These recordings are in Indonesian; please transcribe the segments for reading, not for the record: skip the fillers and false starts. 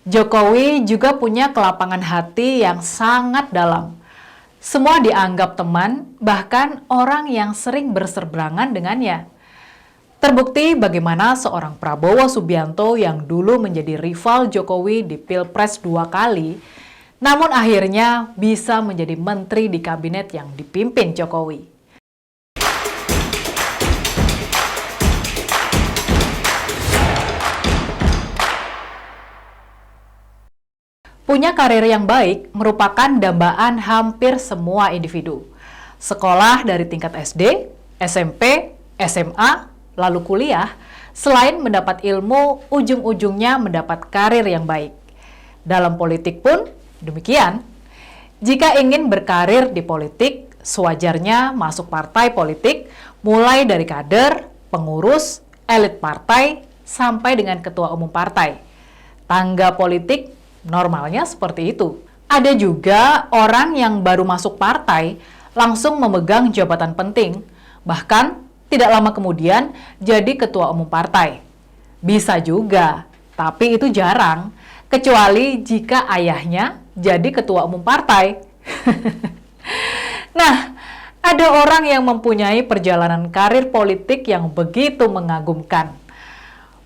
Jokowi juga punya kelapangan hati yang sangat dalam. Semua dianggap teman, bahkan orang yang sering berseberangan dengannya. Terbukti bagaimana seorang Prabowo Subianto yang dulu menjadi rival Jokowi di Pilpres 2 kali, namun akhirnya bisa menjadi menteri di kabinet yang dipimpin Jokowi. Punya karir yang baik merupakan dambaan hampir semua individu. Sekolah dari tingkat SD, SMP, SMA, lalu kuliah, selain mendapat ilmu, ujung-ujungnya mendapat karir yang baik. Dalam politik pun demikian. Jika ingin berkarir di politik, sewajarnya masuk partai politik, mulai dari kader, pengurus, elit partai, sampai dengan ketua umum partai. Tangga politik normalnya seperti itu. Ada juga orang yang baru masuk partai langsung memegang jabatan penting, bahkan tidak lama kemudian jadi ketua umum partai. Bisa juga, tapi itu jarang, kecuali jika ayahnya jadi ketua umum partai. Nah, ada orang yang mempunyai perjalanan karir politik yang begitu mengagumkan.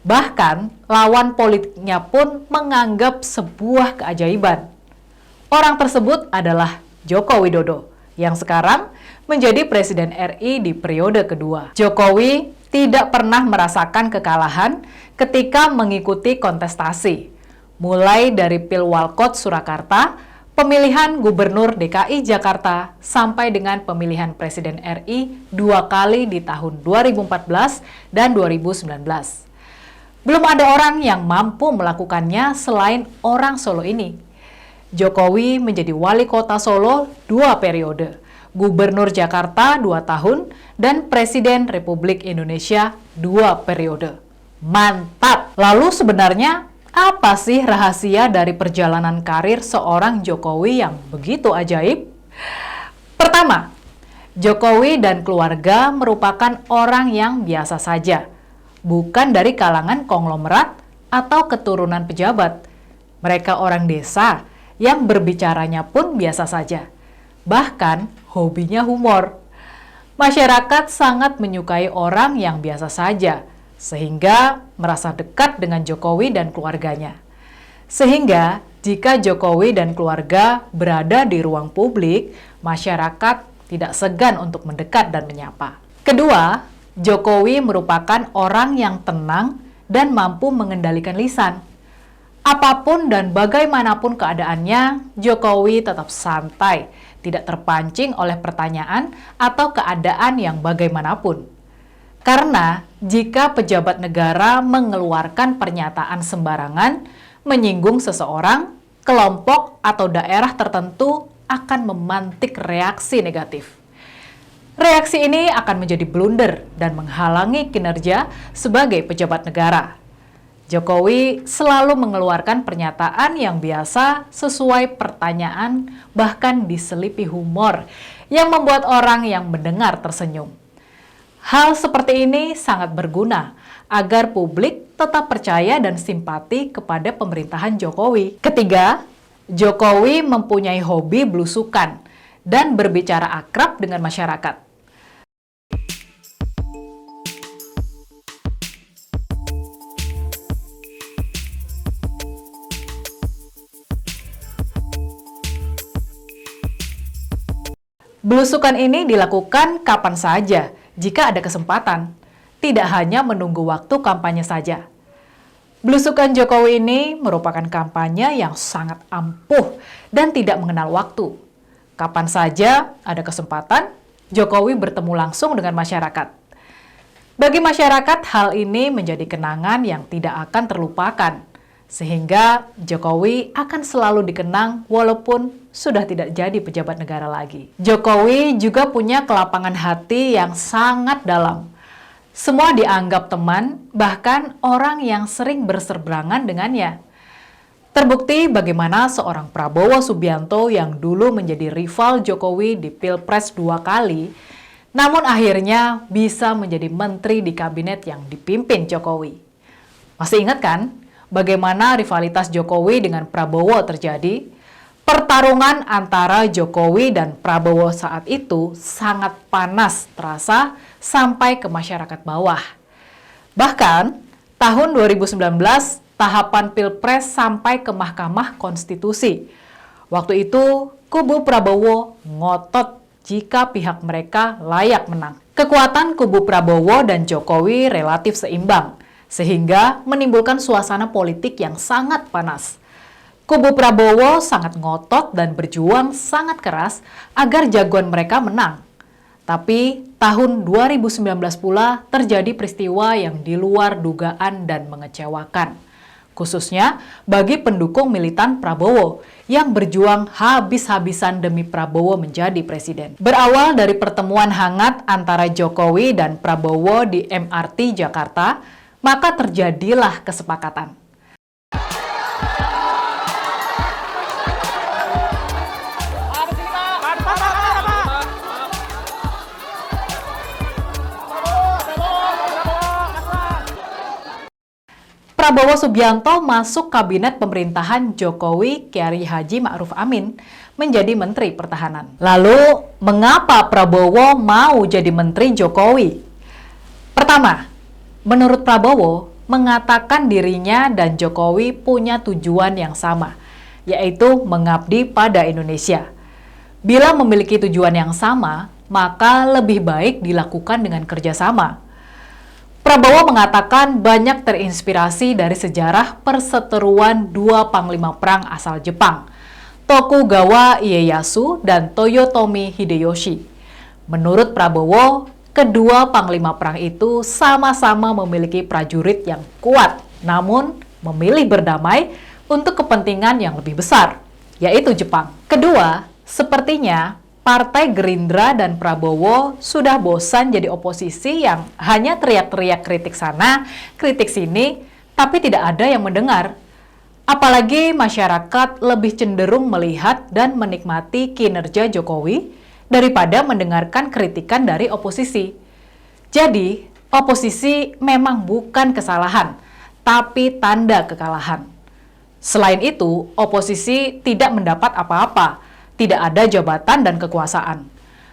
Bahkan, lawan politiknya pun menganggap sebuah keajaiban. Orang tersebut adalah Joko Widodo, yang sekarang menjadi Presiden RI di periode kedua. Jokowi tidak pernah merasakan kekalahan ketika mengikuti kontestasi, mulai dari Pilwalkot Surakarta, pemilihan Gubernur DKI Jakarta, sampai dengan pemilihan Presiden RI 2 kali di tahun 2014 dan 2019. Belum ada orang yang mampu melakukannya selain orang Solo ini. Jokowi menjadi wali kota Solo 2 periode, Gubernur Jakarta 2 tahun, dan Presiden Republik Indonesia 2 periode. Mantap! Lalu sebenarnya apa sih rahasia dari perjalanan karir seorang Jokowi yang begitu ajaib? Pertama, Jokowi dan keluarga merupakan orang yang biasa saja, bukan dari kalangan konglomerat atau keturunan pejabat. Mereka orang desa yang berbicaranya pun biasa saja. Bahkan hobinya humor. Masyarakat sangat menyukai orang yang biasa saja, sehingga merasa dekat dengan Jokowi dan keluarganya. Sehingga jika Jokowi dan keluarga berada di ruang publik, masyarakat tidak segan untuk mendekat dan menyapa. Kedua, Jokowi merupakan orang yang tenang dan mampu mengendalikan lisan. Apapun dan bagaimanapun keadaannya, Jokowi tetap santai, tidak terpancing oleh pertanyaan atau keadaan yang bagaimanapun. Karena jika pejabat negara mengeluarkan pernyataan sembarangan, menyinggung seseorang, kelompok atau daerah tertentu akan memantik reaksi negatif. Reaksi ini akan menjadi blunder dan menghalangi kinerja sebagai pejabat negara. Jokowi selalu mengeluarkan pernyataan yang biasa sesuai pertanyaan, bahkan diselipi humor yang membuat orang yang mendengar tersenyum. Hal seperti ini sangat berguna agar publik tetap percaya dan simpati kepada pemerintahan Jokowi. Ketiga, Jokowi mempunyai hobi belusukan dan berbicara akrab dengan masyarakat. Belusukan ini dilakukan kapan saja jika ada kesempatan, tidak hanya menunggu waktu kampanye saja. Belusukan Jokowi ini merupakan kampanye yang sangat ampuh dan tidak mengenal waktu. Kapan saja ada kesempatan, Jokowi bertemu langsung dengan masyarakat. Bagi masyarakat, hal ini menjadi kenangan yang tidak akan terlupakan, sehingga Jokowi akan selalu dikenang walaupun sudah tidak jadi pejabat negara lagi. Jokowi juga punya kelapangan hati yang sangat dalam. Semua dianggap teman, bahkan orang yang sering berseberangan dengannya. Terbukti bagaimana seorang Prabowo Subianto yang dulu menjadi rival Jokowi di Pilpres 2 kali, namun akhirnya bisa menjadi menteri di kabinet yang dipimpin Jokowi. Masih ingat kan? bagaimana rivalitas Jokowi dengan Prabowo terjadi. Pertarungan antara Jokowi dan Prabowo saat itu sangat panas terasa sampai ke masyarakat bawah. Bahkan, tahun 2019, tahapan Pilpres sampai ke Mahkamah Konstitusi. Waktu itu, kubu Prabowo ngotot jika pihak mereka layak menang. Kekuatan kubu Prabowo dan Jokowi relatif seimbang, sehingga menimbulkan suasana politik yang sangat panas. Kubu Prabowo sangat ngotot dan berjuang sangat keras agar jagoan mereka menang. Tapi tahun 2019 pula terjadi peristiwa yang di luar dugaan dan mengecewakan. Khususnya bagi pendukung militan Prabowo yang berjuang habis-habisan demi Prabowo menjadi presiden. Berawal dari pertemuan hangat antara Jokowi dan Prabowo di MRT Jakarta, maka terjadilah kesepakatan. Prabowo Subianto masuk kabinet pemerintahan Jokowi Kiai Haji Ma'ruf Amin menjadi Menteri Pertahanan. Lalu, mengapa Prabowo mau jadi Menteri Jokowi? Pertama, menurut Prabowo, mengatakan dirinya dan Jokowi punya tujuan yang sama, yaitu mengabdi pada Indonesia. Bila memiliki tujuan yang sama, maka lebih baik dilakukan dengan kerjasama. Prabowo mengatakan banyak terinspirasi dari sejarah perseteruan dua panglima perang asal Jepang, Tokugawa Ieyasu dan Toyotomi Hideyoshi. Menurut Prabowo, kedua panglima perang itu sama-sama memiliki prajurit yang kuat, namun memilih berdamai untuk kepentingan yang lebih besar, yaitu Jepang. Kedua, sepertinya Partai Gerindra dan Prabowo sudah bosan jadi oposisi yang hanya teriak-teriak kritik sana, kritik sini, tapi tidak ada yang mendengar. Apalagi masyarakat lebih cenderung melihat dan menikmati kinerja Jokowi daripada mendengarkan kritikan dari oposisi. Jadi, oposisi memang bukan kesalahan, tapi tanda kekalahan. Selain itu, oposisi tidak mendapat apa-apa. Tidak ada jabatan dan kekuasaan.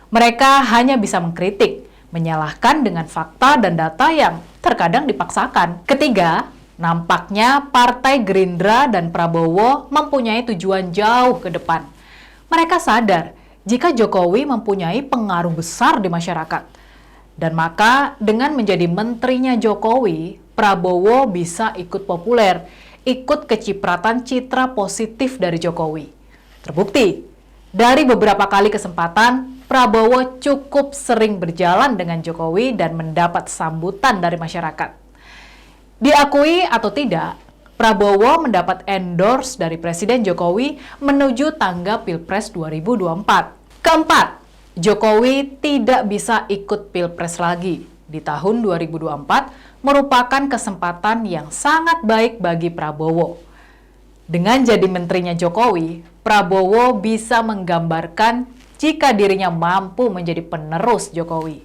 Mereka hanya bisa mengkritik, menyalahkan dengan fakta dan data yang terkadang dipaksakan. Ketiga, nampaknya Partai Gerindra dan Prabowo mempunyai tujuan jauh ke depan. Mereka sadar jika Jokowi mempunyai pengaruh besar di masyarakat. Dan maka dengan menjadi menterinya Jokowi, Prabowo bisa ikut populer, ikut kecipratan citra positif dari Jokowi. Terbukti, dari beberapa kali kesempatan, Prabowo cukup sering berjalan dengan Jokowi dan mendapat sambutan dari masyarakat. Diakui atau tidak, Prabowo mendapat endorse dari Presiden Jokowi menuju tangga Pilpres 2024. Keempat, Jokowi tidak bisa ikut Pilpres lagi. Di tahun 2024 merupakan kesempatan yang sangat baik bagi Prabowo. Dengan jadi menterinya Jokowi, Prabowo bisa menggambarkan jika dirinya mampu menjadi penerus Jokowi.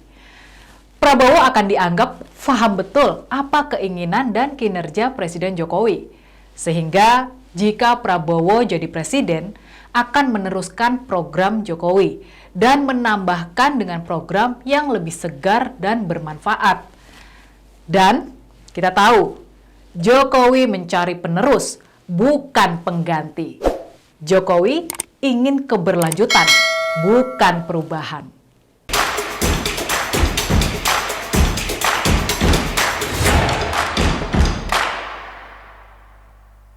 Prabowo akan dianggap paham betul apa keinginan dan kinerja Presiden Jokowi. Sehingga jika Prabowo jadi presiden, akan meneruskan program Jokowi dan menambahkan dengan program yang lebih segar dan bermanfaat. Dan kita tahu, Jokowi mencari penerus, bukan pengganti. Jokowi ingin keberlanjutan, bukan perubahan.